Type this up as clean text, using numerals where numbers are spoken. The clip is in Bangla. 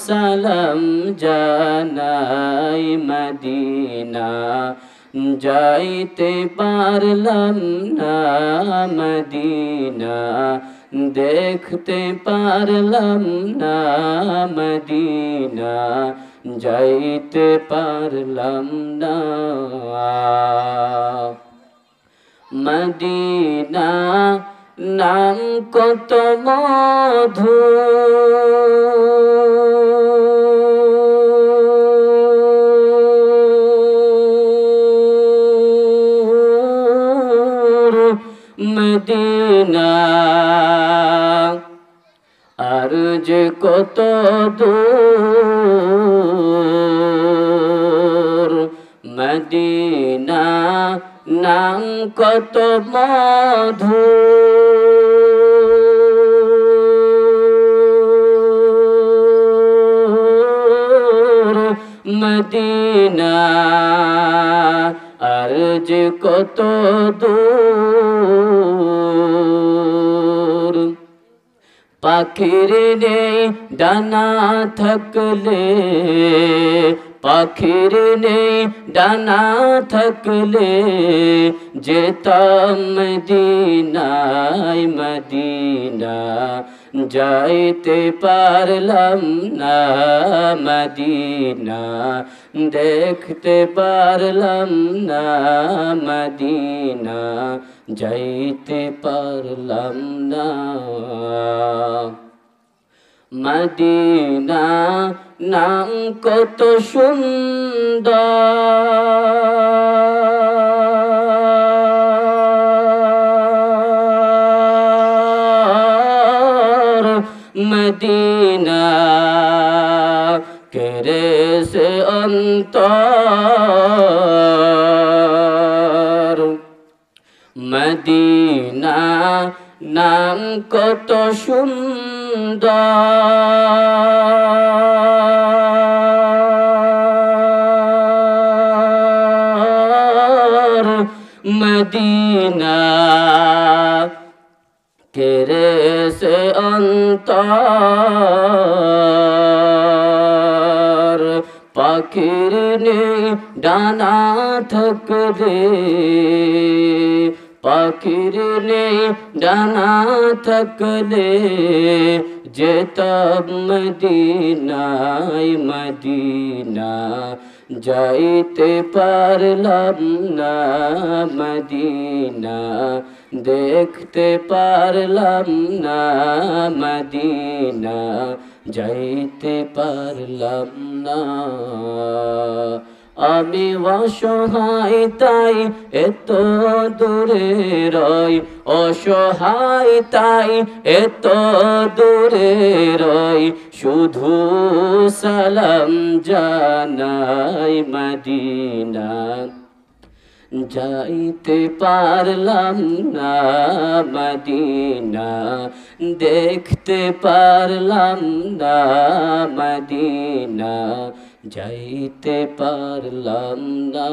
সালাম জানাই মদিনা যাইতে পারলাম না মদিনা দেখতে পারলাম না মদিনা যাইতে পারলাম না মদিনা নাম কত মধু মদিনা আর যে কত দূর মদিনা নাম কত মধু মদিনা আর যে কত দূর পাখির নেই ডানা থাকলে পাখির নেই ডানা থাকলে যেতাম মদিনায় মদিনা যাইতে পারলাম না মদিনা দেখতে পারলাম না মদিনা যাইতে পারলাম না মদিনা নাম কত সুন্দর মদিনা কেরে সে অন্তর মদিনা নাম কত সুন্দর মদিনা কেরে সে অন্তর পাখির নেই ডানা থাকলে পাখির নেই ডানা থাকলে যেতাম মদিনায় মদিনা যাইতে পারলাম না মদিনা দেখতে পারলাম না মদিনা যাইতে পারলাম না আমি অসহায় তাই এত দূরে রই অসহায় তাই এত দূরে রই শুধু সালাম জানাই মদিনা যাইতে পারলাম না মদিনা দেখতে পারলাম না মদিনা যাইতে পারলাম না